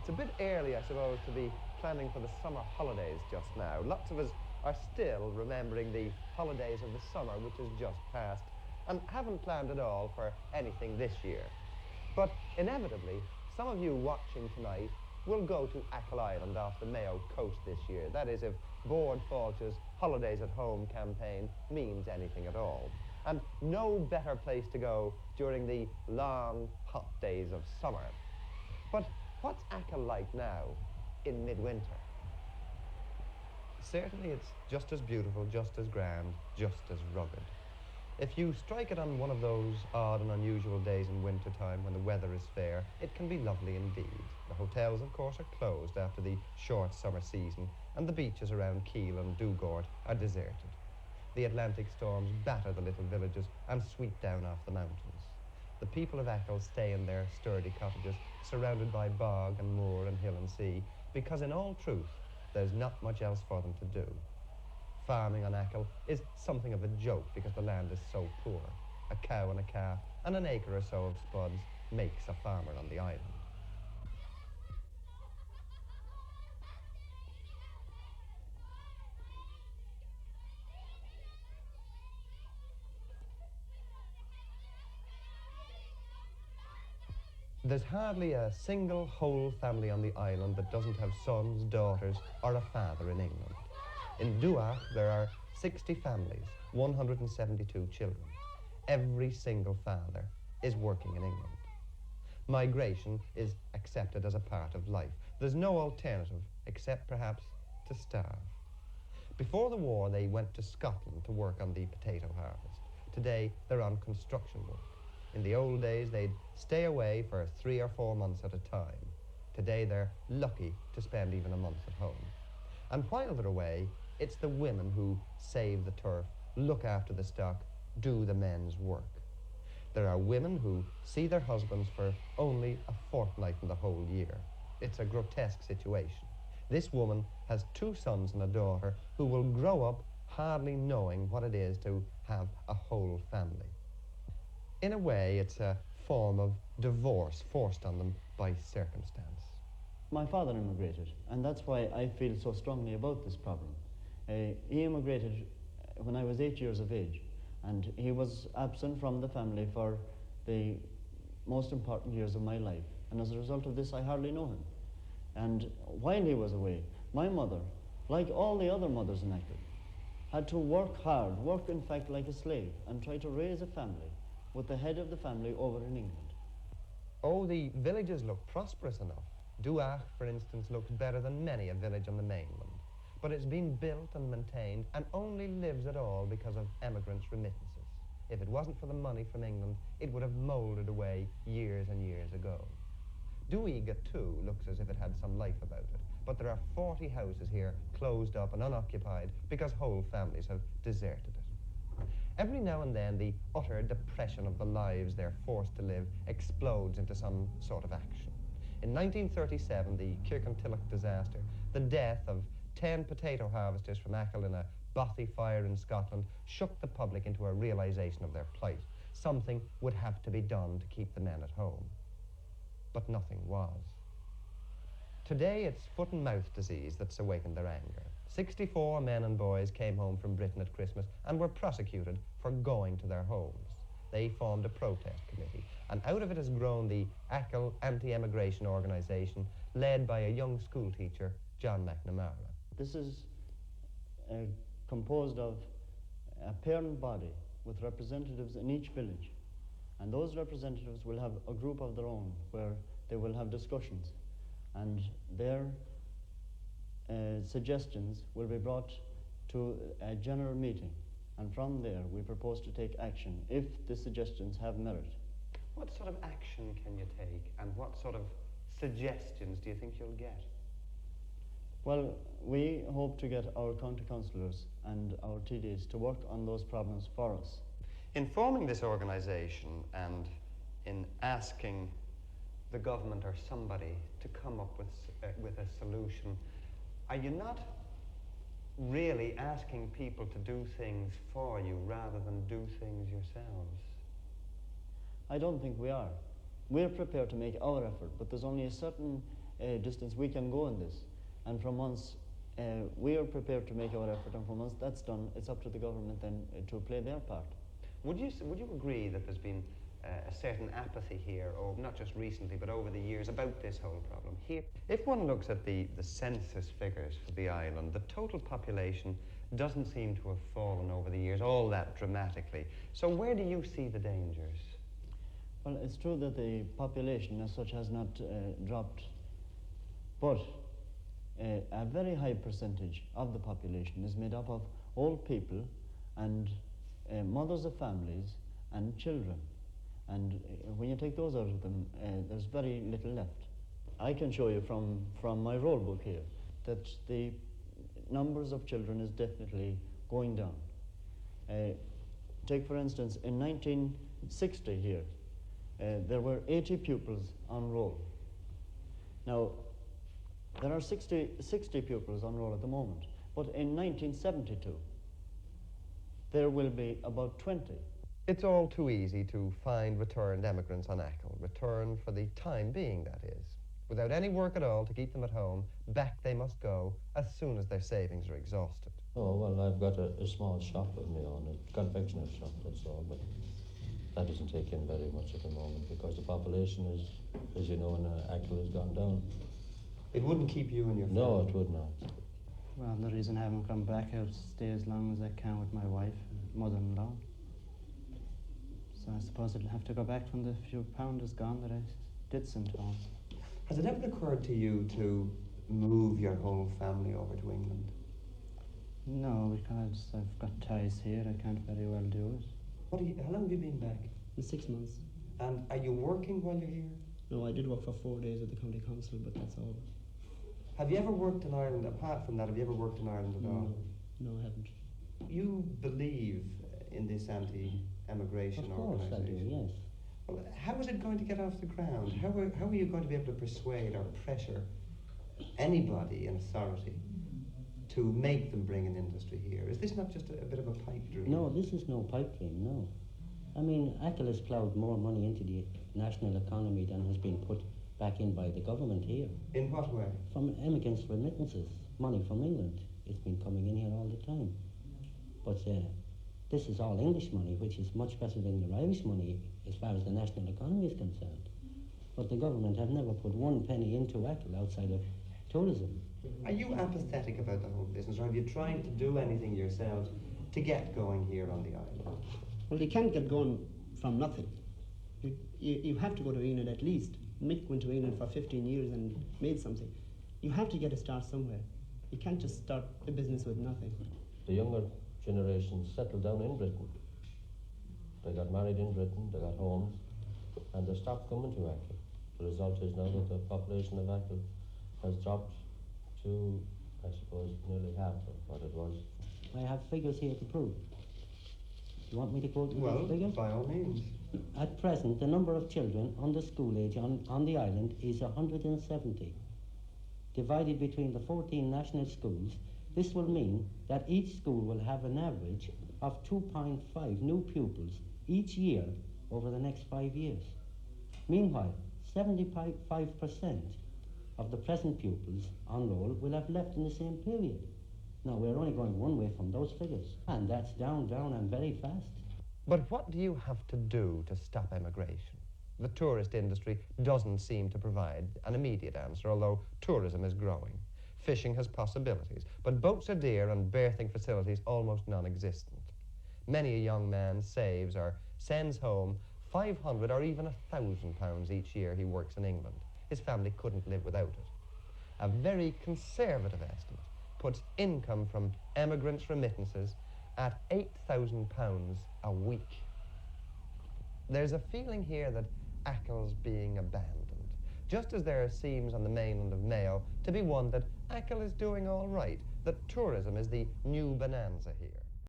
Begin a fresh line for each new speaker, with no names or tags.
It's a bit early, I suppose, to be planning for the summer holidays just now. Lots of us are still remembering the holidays of the summer, which has just passed, and haven't planned at all for anything this year. But inevitably, some of you watching tonight will go to Achill Island off the Mayo coast this year. That is, if Board Fáilte's Holidays at Home campaign means anything at all. And no better place to go during the long, hot days of summer. But what's Achill like now in midwinter? Certainly it's just as beautiful, just as grand, just as rugged. If you strike it on one of those odd and unusual days in winter time when the weather is fair, it can be lovely indeed. The hotels, of course, are closed after the short summer season, and the beaches around Kiel and Dugord are deserted. The Atlantic storms batter the little villages and sweep down off the mountains. The people of Achill stay in their sturdy cottages, surrounded by bog and moor and hill and sea, because in all truth, there's not much else for them to do. Farming on Achill is something of a joke because the land is so poor. A cow and a calf and an acre or so of spuds makes a farmer on the island. There's hardly a single whole family on the island that doesn't have sons, daughters, or a father in England. In Duach, there are 60 families, 172 children. Every single father is working in England. Migration is accepted as a part of life. There's no alternative except perhaps to starve. Before the war, they went to Scotland to work on the potato harvest. Today, they're on construction work. In the old days, they'd stay away for 3 or 4 months at a time. Today, they're lucky to spend even a month at home. And while they're away, it's the women who save the turf, look after the stock, do the men's work. There are women who see their husbands for only a fortnight in the whole year. It's a grotesque situation. This woman has 2 sons and a daughter who will grow up hardly knowing what it is to have a whole family. In a way, it's a form of divorce forced on them by circumstance.
My father immigrated, and that's why I feel so strongly about this problem. He immigrated when I was 8 years of age, and he was absent from the family for the most important years of my life. And as a result of this, I hardly know him. And while he was away, my mother, like all the other mothers in Achill, had to work hard, work in fact like a slave, and try to raise a family with the head of the family over in England.
Oh, the villages look prosperous enough. Duach, for instance, looks better than many a village on the mainland. But it's been built and maintained and only lives at all because of emigrants' remittances. If it wasn't for the money from England, it would have mouldered away years and years ago. Duiga, too, looks as if it had some life about it, but there are 40 houses here closed up and unoccupied because whole families have deserted it. Every now and then, the utter depression of the lives they're forced to live explodes into some sort of action. In 1937, the Kirkintilloch disaster, the death of 10 potato harvesters from Achill in a bothy fire in Scotland, shook the public into a realization of their plight. Something would have to be done to keep the men at home. But nothing was. Today, it's foot and mouth disease that's awakened their anger. 64 men and boys came home from Britain at Christmas and were prosecuted for going to their homes. They formed a protest committee, and out of it has grown the Achill Anti-Emigration Organisation, led by a young school teacher, John McNamara.
This is composed of a parent body with representatives in each village, and those representatives will have a group of their own where they will have discussions, and their suggestions will be brought to a general meeting, and from there we propose to take action if the suggestions have merit.
What sort of action can you take, and what sort of suggestions do you think you'll get?
Well, we hope to get our county councillors and our TDs to work on those problems for us.
In forming this organisation and in asking the government or somebody to come up with a solution, are you not really asking people to do things for you rather than do things yourselves?
I don't think we are. We're prepared to make our effort, but there's only a certain distance we can go in this. And from once we are prepared to make our effort, and from once that's done, it's up to the government then to play their part.
Would you agree that there's been a certain apathy here, or not just recently, but over the years, about this whole problem? Here, if one looks at the census figures for the island, the total population doesn't seem to have fallen over the years all that dramatically. So where do you see the dangers?
Well, it's true that the population as such has not dropped, but a very high percentage of the population is made up of old people and mothers of families and children. And when you take those out of them, there's very little left. I can show you from my roll book here that the numbers of children is definitely going down. Take for instance, in 1960 here, there were 80 pupils on roll. Now, there are 60 pupils on roll at the moment, but in 1972, there will be about 20.
It's all too easy to find returned emigrants on Achill, returned for the time being, that is. Without any work at all to keep them at home, back they must go as soon as their savings are exhausted.
Oh, well, I've got a small shop of my own, a confectioner's shop, that's all, but that doesn't take in very much at the moment because the population is, as you know, in Achill has gone down.
It wouldn't keep you and your family?
No, it would not.
Well, the reason I haven't come back, I'll stay as long as I can with my wife and mother-in-law. So I suppose I'll have to go back when the few pound is gone that I did send home.
Has it ever occurred to you to move your whole family over to England?
No, because I've got ties here, I can't very well do it.
How long have you been back?
In 6 months.
And are you working while you're here?
No, I did work for 4 days at the county council, but that's all.
Have you ever worked in Ireland, apart from that, have you ever worked in Ireland at all?
No, I haven't.
You believe in this anti-emigration
Of course I do,
organisation?
yes.
Well, how is it going to get off the ground? How are you going to be able to persuade or pressure anybody in authority to make them bring an industry here? Is this not just a bit of a pipe dream?
No, this is no pipe dream, no. I mean, Achill has ploughed more money into the national economy than has been put back in by the government here.
In what way?
From immigrants' remittances, money from England. It's been coming in here all the time. But this is all English money, which is much better than your Irish money as far as the national economy is concerned. But the government have never put one penny into Achill outside of tourism.
Are you apathetic about the whole business, or have you tried to do anything yourselves to get going here on the island?
Well, you can't get going from nothing. You have to go to England at least. Mick went to England for 15 years and made something. You have to get a start somewhere. You can't just start a business with nothing.
The younger generation settled down in Britain. They got married in Britain, they got homes, and they stopped coming to Achill. The result is now that the population of Achill has dropped to, I suppose, nearly half of what it was.
I have figures here to prove. You want me to quote
Well,
these figures?
by all means.
At present, the number of children under school age on the island is 170. Divided between the 14 national schools, this will mean that each school will have an average of 2.5 new pupils each year over the next 5 years. Meanwhile, 75% of the present pupils on roll will have left in the same period. Now, we're only going one way from those figures, and that's down, and very fast.
But what do you have to do to stop emigration? The tourist industry doesn't seem to provide an immediate answer, although tourism is growing. Fishing has possibilities, but boats are dear and berthing facilities almost non-existent. Many a young man saves or sends home £500 or even £1,000 each year he works in England. His family couldn't live without it. A very conservative estimate puts income from emigrants' remittances at £8,000 a week. There's a feeling here that Achill's being abandoned, just as there seems on the mainland of Mayo to be one that Achill is doing all right, that tourism is the new bonanza here.